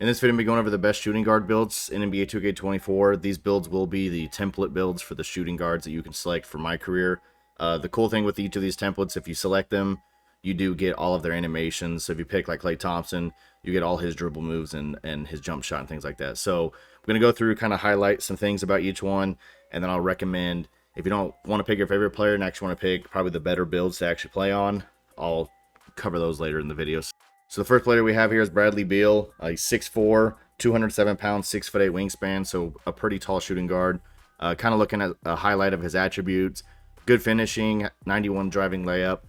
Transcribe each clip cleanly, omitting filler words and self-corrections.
In this video, I'm going to be going over the best shooting guard builds in NBA 2K24. These builds will be the template builds for the shooting guards that you can select for my career. The cool thing with each of these templates, if you select them, you do get all of their animations. So if you pick like KLAY Thompson, you get all his dribble moves and his jump shot and things like that. So I'm going to go through, kind of highlight some things about each one, and then I'll recommend, if you don't want to pick your favorite player and actually want to pick probably the better builds to actually play on, I'll cover those later in the video. So the first player we have here is Bradley Beal. He's 6'4", 207 pounds, 6'8" wingspan, so a pretty tall shooting guard. Kind of looking at a highlight of his attributes. Good finishing, 91 driving layup,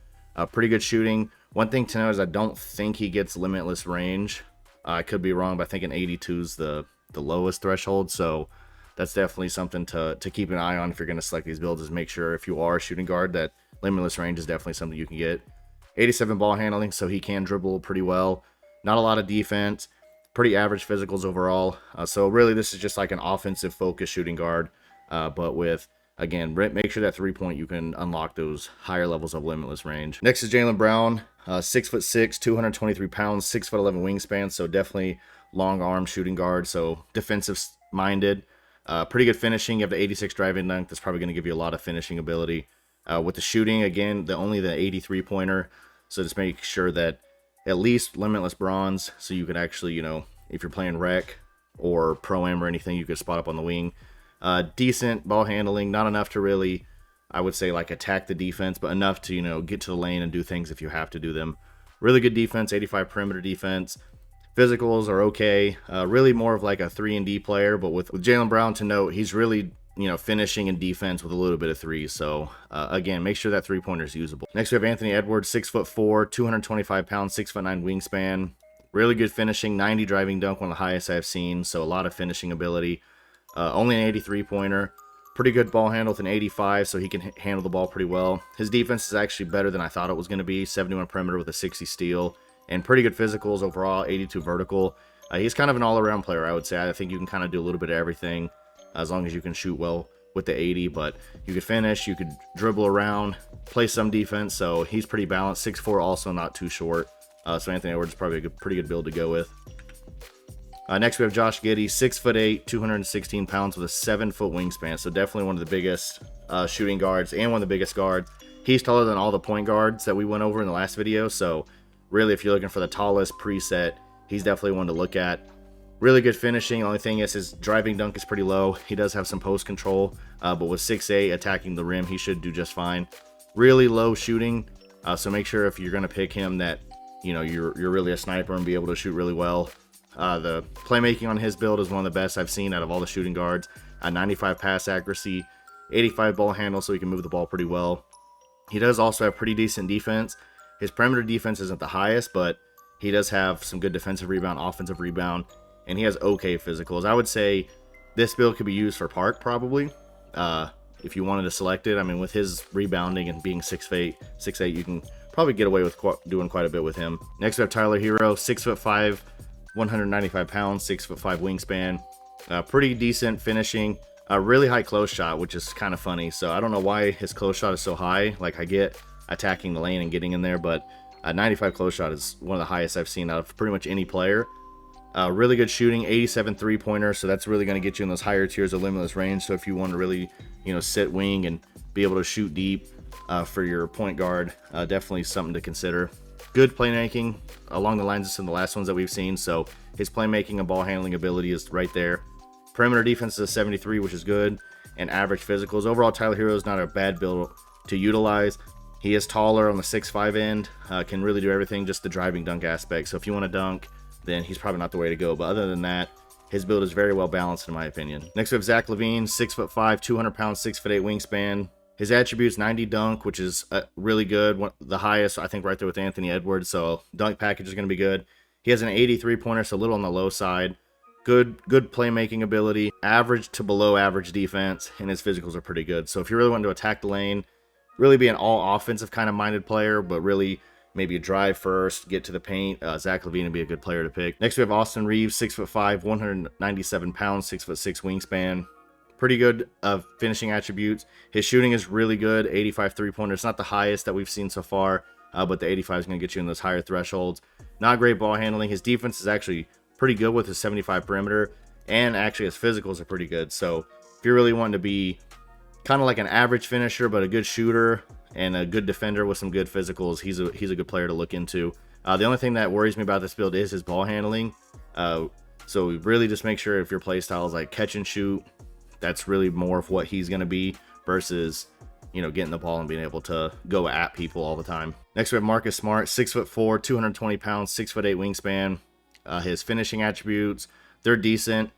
pretty good shooting. One thing to know is I don't think he gets limitless range. I could be wrong, but I think an 82 is the lowest threshold, so that's definitely something to keep an eye on if you're going to select these builds, is make sure if you are a shooting guard that limitless range is definitely something you can get. 87 ball handling, so he can dribble pretty well. Not a lot of defense, pretty average physicals overall. So really this is just like an offensive focused shooting guard, but with, again, make sure that 3-point you can unlock those higher levels of limitless range. Next is JAYLEN Brown, 6'6", 223 pounds, 6'11" wingspan, so definitely long arm shooting guard, so defensive minded. Pretty good finishing. You have the 86 driving dunk. That's probably going to give you a lot of finishing ability. With the shooting, again, only the 83 pointer. So just make sure that at least limitless bronze, so you can actually, you know, if you're playing rec or pro-am or anything, you could spot up on the wing. Decent ball handling, not enough to really, I would say, like attack the defense, but enough to, you know, get to the lane and do things if you have to do them. Really good defense, 85 perimeter defense. Physicals are okay. Really more of like a 3-and-D player, but with JAYLEN Brown, to note, he's really, you know, finishing and defense with a little bit of threes. So again, make sure that 3-pointer is usable. Next we have Anthony Edwards, 6'4", 225 pounds, 6'9" wingspan. Really good finishing, 90 driving dunk, one of the highest I've seen. So a lot of finishing ability. Only an 83 pointer. Pretty good ball handle with an 85, so he can handle the ball pretty well. His defense is actually better than I thought it was going to be. 71 perimeter with a 60 steal, and pretty good physicals overall. 82 vertical. He's kind of an all-around player, I would say. I think you can kind of do a little bit of everything, as long as you can shoot well with the 80, but you could finish, you could dribble around, play some defense, so he's pretty balanced. 6'4", also not too short, so Anthony Edwards is probably a pretty good build to go with. Next we have Josh Giddey, 6'8", 216 pounds with a 7-foot wingspan, so definitely one of the biggest shooting guards and one of the biggest guards. He's taller than all the point guards that we went over in the last video, so really if you're looking for the tallest preset, he's definitely one to look at. Really good finishing. The only thing is his driving dunk is pretty low. He does have some post control, but with 6'8", attacking the rim, he should do just fine. Really low shooting, so make sure if you're going to pick him that, you know, you're really a sniper and be able to shoot really well. The playmaking on his build is one of the best I've seen out of all the shooting guards. 95 pass accuracy, 85 ball handle, so he can move the ball pretty well. He does also have pretty decent defense. His perimeter defense isn't the highest, but he does have some good defensive rebound, offensive rebound, and he has okay physicals. I would say this build could be used for park probably, if you wanted to select it. I mean, with his rebounding and being 6'8", you can probably get away with doing quite a bit with him. Next we have Tyler HERRO, 6'5", 195 pounds, 6'5" wingspan. Pretty decent finishing. A really high close shot, which is kind of funny. So I don't know why his close shot is so high. Like, I get attacking the lane and getting in there, but a 95 close shot is one of the highest I've seen out of pretty much any player. Really good shooting, 87 3-pointer, so that's really going to get you in those higher tiers of limitless range. So if you want to really, you know, sit wing and be able to shoot deep for your point guard, definitely something to consider. Good playmaking along the lines of some of the last ones that we've seen, so his playmaking and ball handling ability is right there. Perimeter defense is a 73, which is good, and average physicals. Overall, Tyler HERRO is not a bad build to utilize. He is taller on the 6'5" end, can really do everything, just the driving dunk aspect. So if you want to dunk, then he's probably not the way to go. But other than that, his build is very well balanced in my opinion. Next we have Zach LaVine, 6'5", 200 pounds, 6'8" wingspan. His attributes, 90 dunk, which is really good. The highest, I think, right there with Anthony Edwards. So dunk package is going to be good. He has an 83 pointer, so a little on the low side. Good playmaking ability, average to below average defense, and his physicals are pretty good. So if you really want to attack the lane, really be an all offensive kind of minded player, but really maybe a drive first, get to the paint, Zach LaVine would be a good player to pick. Next we have Austin Reaves, 6'5", 197 pounds, 6'6" wingspan. Pretty good finishing attributes. His shooting is really good, 85 3-pointer. It's not the highest that we've seen so far, but the 85 is going to get you in those higher thresholds. Not great ball handling. His defense is actually pretty good with his 75 perimeter, and actually his physicals are pretty good. So if you're really wanting to be kind of like an average finisher, but a good shooter and a good defender with some good physicals, he's a good player to look into. The only thing that worries me about this build is his ball handling. So really just make sure if your play style is like catch and shoot, that's really more of what he's going to be versus, you know, getting the ball and being able to go at people all the time. Next we have Marcus Smart, 6'4", 220 pounds, 6'8" wingspan. His finishing attributes, they're decent.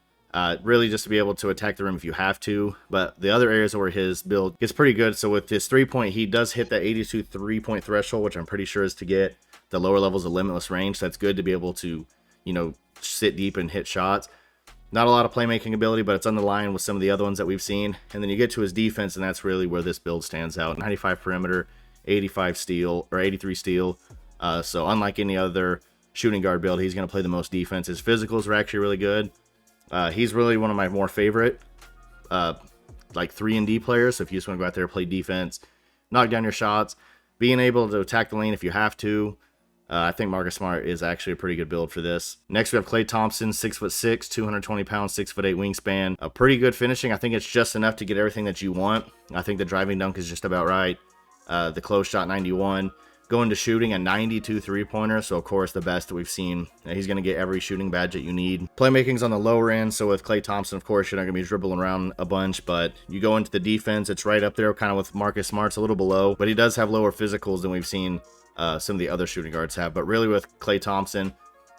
Really just to be able to attack the rim if you have to, but the other areas where his build is pretty good. So with his 3-point, he does hit that 82 3-point threshold, which I'm pretty sure is to get the lower levels of limitless range. So that's good to be able to, you know, sit deep and hit shots. Not a lot of playmaking ability, but it's on the line with some of the other ones that we've seen. And then you get to his defense, and that's really where this build stands out. 95 perimeter, 85 steal, or 83 steal. So unlike any other shooting guard build, he's going to play the most defense. His physicals are actually really good. He's really one of my more favorite like 3-and-D players. So if you just want to go out there and play defense, knock down your shots, being able to attack the lane if you have to, I think Marcus Smart is actually a pretty good build for this. Next we have KLAY Thompson, 6'6", 220 pounds, 6'8" wingspan. A pretty good finishing. I think it's just enough to get everything that you want. I think the driving dunk is just about right. The close shot 91. Going to shooting a 92 3-pointer, so of course the best that we've seen. He's going to get every shooting badge that you need. Playmaking's on the lower end, so with KLAY Thompson, of course, you're not going to be dribbling around a bunch, but you go into the defense, it's right up there kind of with Marcus Smart's a little below, but he does have lower physicals than we've seen some of the other shooting guards have. But really with KLAY Thompson,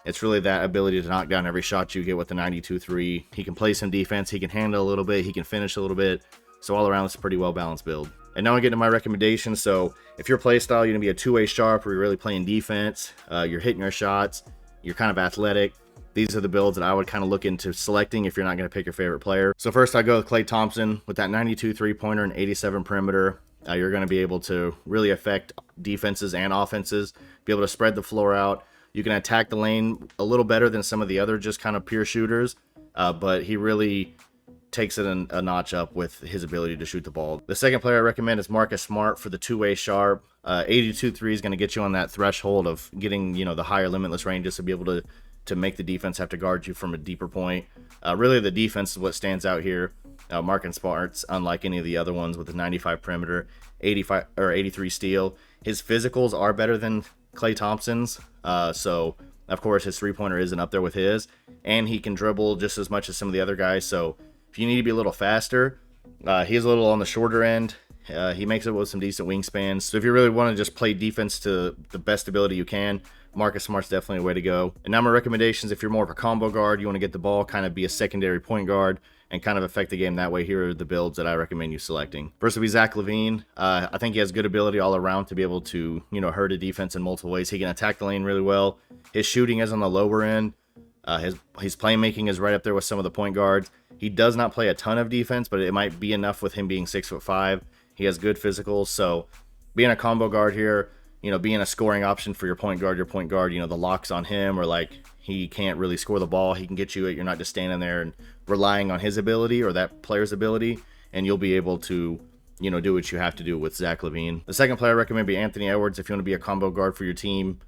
it's really that ability to knock down every shot you get with the 92 3. He can play some defense, he can handle a little bit, he can finish a little bit, so all around it's a pretty well balanced build. And now I get to my recommendations. So if your play style, you're gonna be a two-way sharp, where you're really playing defense, you're hitting your shots, you're kind of athletic, these are the builds that I would kind of look into selecting if you're not gonna pick your favorite player. So first I go with KLAY Thompson with that 92 3-pointer and 87 perimeter. You're gonna be able to really affect defenses and offenses, be able to spread the floor out. You can attack the lane a little better than some of the other just kind of pure shooters, but he really takes it a notch up with his ability to shoot the ball. The second player I recommend is Marcus Smart for the two-way sharp. 82 3 is going to get you on that threshold of getting, you know, the higher limitless ranges to be able to make the defense have to guard you from a deeper point. Really the defense is what stands out here. Marcus Smart's unlike any of the other ones with his 95 perimeter, 85 or 83 steal. His physicals are better than KLAY Thompson's. So of course his 3-pointer isn't up there with his, and he can dribble just as much as some of the other guys. So if you need to be a little faster, he's a little on the shorter end. He makes it with some decent wingspans. So if you really want to just play defense to the best ability you can, Marcus Smart's definitely a way to go. And now my recommendations, if you're more of a combo guard, you want to get the ball, kind of be a secondary point guard, and kind of affect the game that way, here are the builds that I recommend you selecting. First will be Zach LaVine. I think he has good ability all around to be able to, you know, hurt a defense in multiple ways. He can attack the lane really well. His shooting is on the lower end. His playmaking is right up there with some of the point guards. He does not play a ton of defense, but it might be enough with him being 6'5". He has good physicals, so being a combo guard here, you know, being a scoring option for your point guard, you know, the locks on him, or like he can't really score the ball, he can get you it. You're not just standing there and relying on his ability or that player's ability, and you'll be able to, you know, do what you have to do with Zach LaVine. The second player I recommend be Anthony Edwards if you want to be a combo guard for your team.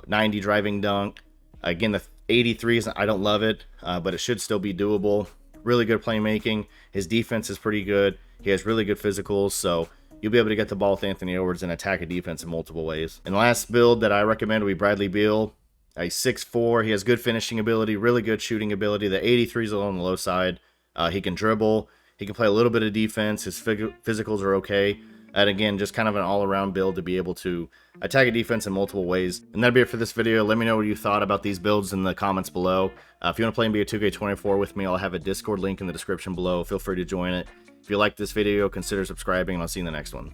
90 driving dunk. Again, the 83s, I don't love it, but it should still be doable. Really good playmaking. His defense is pretty good. He has really good physicals, so you'll be able to get the ball with Anthony Edwards and attack a defense in multiple ways. And the last build that I recommend will be Bradley Beal. He's 6'4". He has good finishing ability, really good shooting ability. The 83 is on the low side. He can dribble. He can play a little bit of defense. His physicals are okay. And again, just kind of an all-around build to be able to attack a defense in multiple ways. And that'll be it for this video. Let me know what you thought about these builds in the comments below. If you want to play NBA 2K24 with me, I'll have a Discord link in the description below. Feel free to join it. If you like this video, consider subscribing, and I'll see you in the next one.